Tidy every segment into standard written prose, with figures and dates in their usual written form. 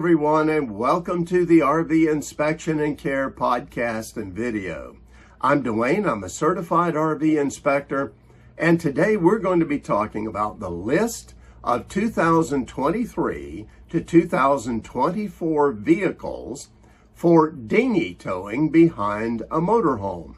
everyone, and welcome to the RV Inspection and Care podcast and video. I'm Dwayne. I'm a certified RV inspector, and today we're going to be talking about the list of 2023 to 2024 vehicles for dinghy towing behind a motorhome.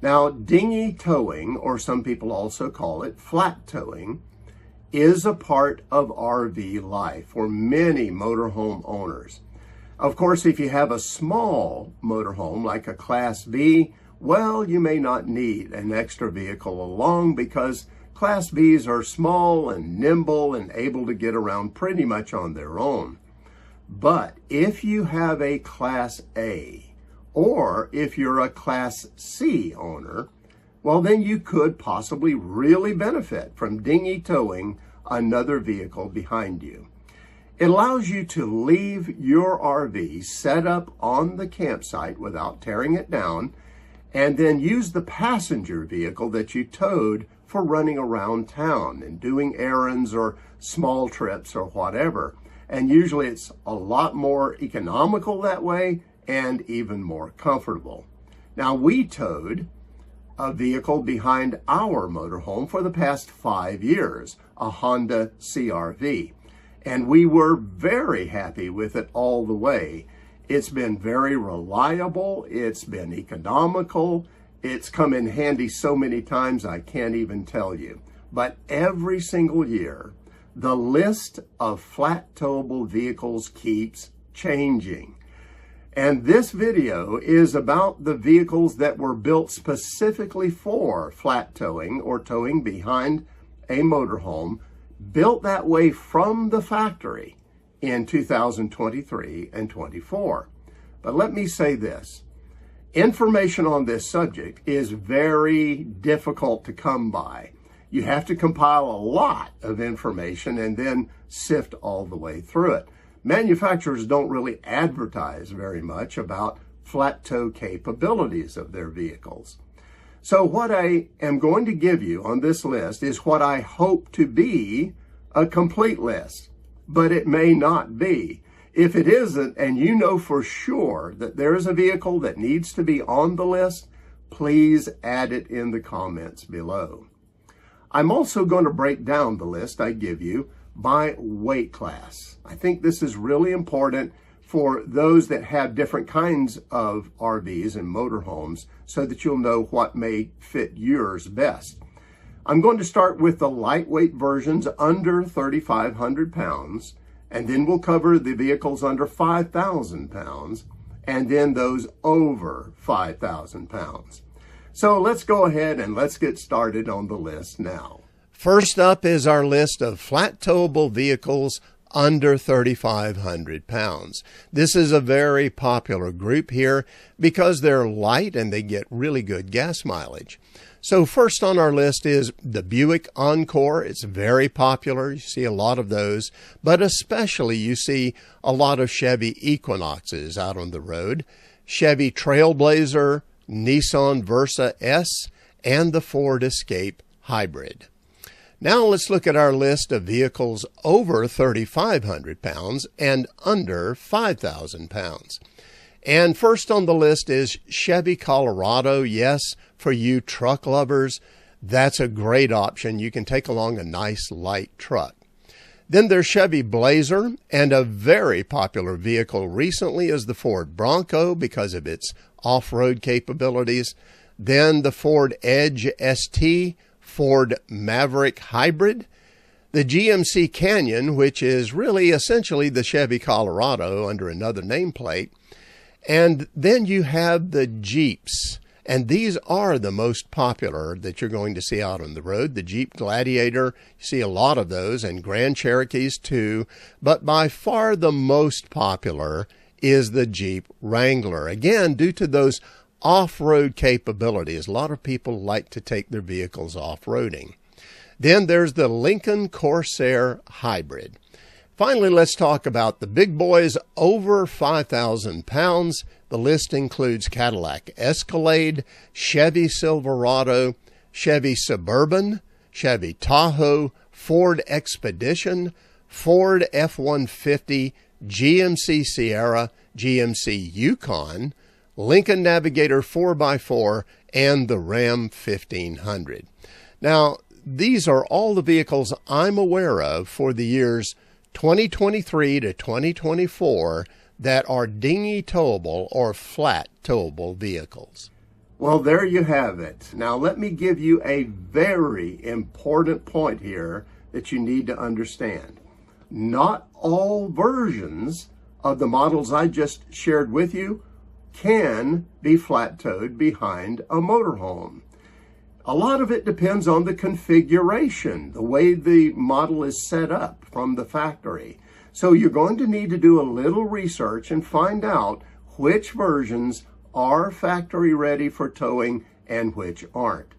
Now, dinghy towing, or some people also call it flat towing, is a part of RV life for many motorhome owners. Of course, if you have a small motorhome like a Class B, well, you may not need an extra vehicle along because Class Bs are small and nimble and able to get around pretty much on their own. But if you have a Class A, or if you're a Class C owner, well, then you could possibly really benefit from dinghy towing another vehicle behind you. It allows you to leave your RV set up on the campsite without tearing it down, and then use the passenger vehicle that you towed for running around town and doing errands or small trips or whatever. And usually it's a lot more economical that way and even more comfortable. Now, we towed a vehicle behind our motorhome for the past 5 years, a Honda CR-V, and we were very happy with it all the way. It's been very reliable, it's been economical, it's come in handy so many times I can't even tell you. But every single year, the list of flat towable vehicles keeps changing. And this video is about the vehicles that were built specifically for flat towing or towing behind a motorhome, built that way from the factory in 2023 and 24. But let me say this, information on this subject is very difficult to come by. You have to compile a lot of information and then sift all the way through it. Manufacturers don't really advertise very much about flat tow capabilities of their vehicles. So what I am going to give you on this list is what I hope to be a complete list, but it may not be. If it isn't, and you know for sure that there is a vehicle that needs to be on the list, please add it in the comments below. I'm also going to break down the list I give you by weight class. I think this is really important for those that have different kinds of RVs and motorhomes so that you'll know what may fit yours best. I'm going to start with the lightweight versions under 3,500 pounds, and then we'll cover the vehicles under 5,000 pounds, and then those over 5,000 pounds. So let's go ahead and let's get started on the list now. First up is our list of flat towable vehicles under 3,500 pounds. This is a very popular group here because they're light and they get really good gas mileage. So first on our list is the Buick Encore. It's very popular. You see a lot of those, but especially you see a lot of Chevy Equinoxes out on the road, Chevy Trailblazer, Nissan Versa S, and the Ford Escape Hybrid. Now let's look at our list of vehicles over 3,500 pounds and under 5,000 pounds. And first on the list is Chevy Colorado. Yes, for you truck lovers, that's a great option. You can take along a nice light truck. Then there's Chevy Blazer, and a very popular vehicle recently is the Ford Bronco because of its off-road capabilities. Then the Ford Edge ST, Ford Maverick Hybrid, the GMC Canyon, which is really essentially the Chevy Colorado under another nameplate, and then you have the Jeeps, and these are the most popular that you're going to see out on the road. The Jeep Gladiator, you see a lot of those, and Grand Cherokees too, but by far the most popular is the Jeep Wrangler, again due to those off-road capabilities. A lot of people like to take their vehicles off-roading. Then there's the Lincoln Corsair Hybrid. Finally, let's talk about the big boys over 5,000 pounds. The list includes Cadillac Escalade, Chevy Silverado, Chevy Suburban, Chevy Tahoe, Ford Expedition, Ford F-150, GMC Sierra, GMC Yukon, Lincoln Navigator 4x4, and the Ram 1500. Now, these are all the vehicles I'm aware of for the years 2023 to 2024 that are dinghy towable or flat towable vehicles. Well, there you have it. Now, let me give you a very important point here that you need to understand. Not all versions of the models I just shared with you can be flat towed behind a motorhome. A lot of it depends on the configuration, the way the model is set up from the factory. So you're going to need to do a little research and find out which versions are factory ready for towing and which aren't.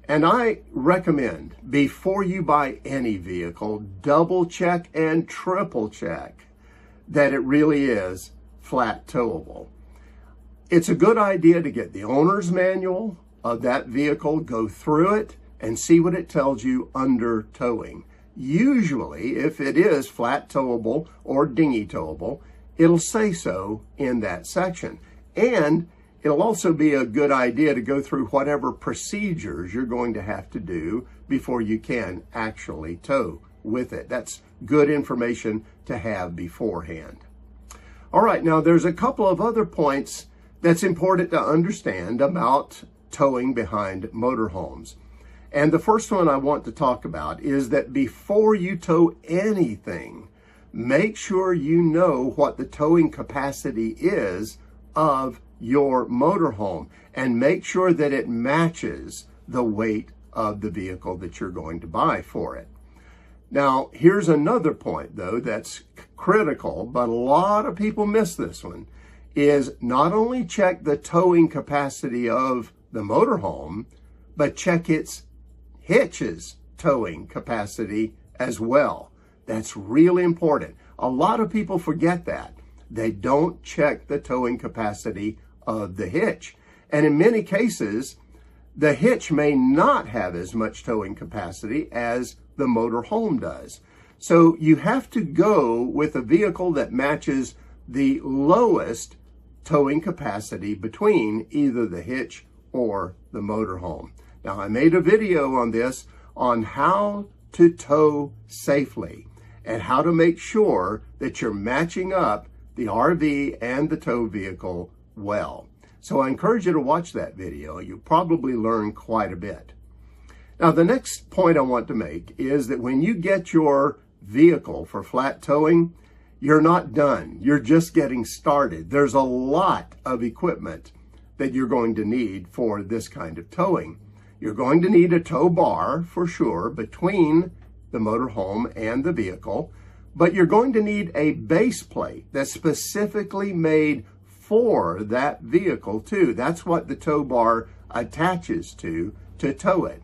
And I recommend, before you buy any vehicle, double check and triple check that it really is flat towable. It's a good idea to get the owner's manual of that vehicle, go through it, and see what it tells you under towing. Usually, if it is flat towable or dinghy towable, it'll say so in that section. And it'll also be a good idea to go through whatever procedures you're going to have to do before you can actually tow with it. That's good information to have beforehand. All right, now there's a couple of other points that's important to understand about towing behind motorhomes. And the first one I want to talk about is that before you tow anything, make sure you know what the towing capacity is of your motorhome and make sure that it matches the weight of the vehicle that you're going to buy for it. Now, here's another point, though, that's critical, but a lot of people miss this one, is not only check the towing capacity of the motorhome, but check its hitch's towing capacity as well. That's really important. A lot of people forget that. They don't check the towing capacity of the hitch. And in many cases, the hitch may not have as much towing capacity as the motorhome does. So you have to go with a vehicle that matches the lowest towing capacity between either the hitch or the motorhome. Now, I made a video on this on how to tow safely and how to make sure that you're matching up the RV and the tow vehicle well. So I encourage you to watch that video. You'll probably learn quite a bit. Now, the next point I want to make is that when you get your vehicle for flat towing, you're not done. You're just getting started. There's a lot of equipment that you're going to need for this kind of towing. You're going to need a tow bar for sure between the motorhome and the vehicle, but you're going to need a base plate that's specifically made for that vehicle too. That's what the tow bar attaches to tow it.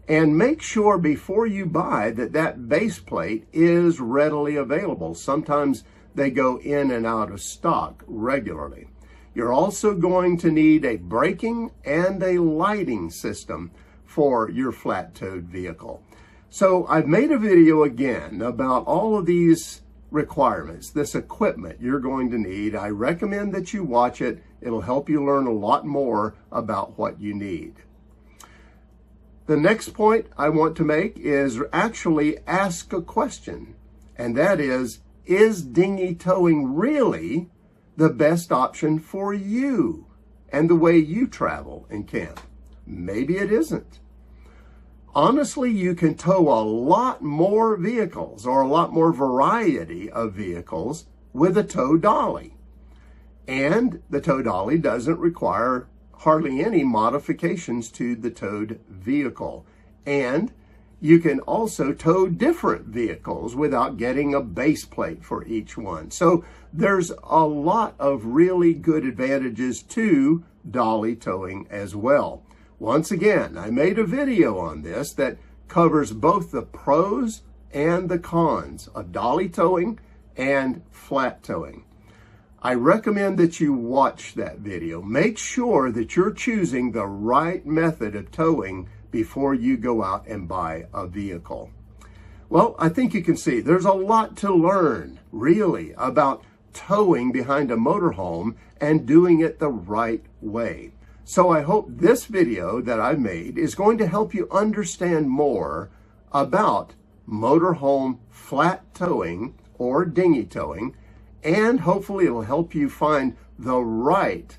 And make sure before you buy that that base plate is readily available. Sometimes they go in and out of stock regularly. You're also going to need a braking and a lighting system for your flat-towed vehicle. So I've made a video again about all of these requirements, this equipment you're going to need. I recommend that you watch it. It'll help you learn a lot more about what you need. The next point I want to make is actually ask a question, and that is dinghy towing really the best option for you and the way you travel and camp? Maybe it isn't. Honestly, you can tow a lot more vehicles or a lot more variety of vehicles with a tow dolly. And the tow dolly doesn't require hardly any modifications to the towed vehicle. And you can also tow different vehicles without getting a base plate for each one. So there's a lot of really good advantages to dolly towing as well. Once again, I made a video on this that covers both the pros and the cons of dolly towing and flat towing. I recommend that you watch that video. Make sure that you're choosing the right method of towing before you go out and buy a vehicle. Well, I think you can see there's a lot to learn, really, about towing behind a motorhome and doing it the right way. So I hope this video that I made is going to help you understand more about motorhome flat towing or dinghy towing, and hopefully it'll help you find the right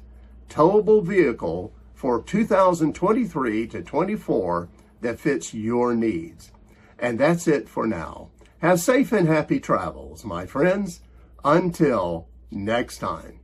towable vehicle for 2023 to 24 that fits your needs. And that's it for now. Have safe and happy travels, my friends. Until next time.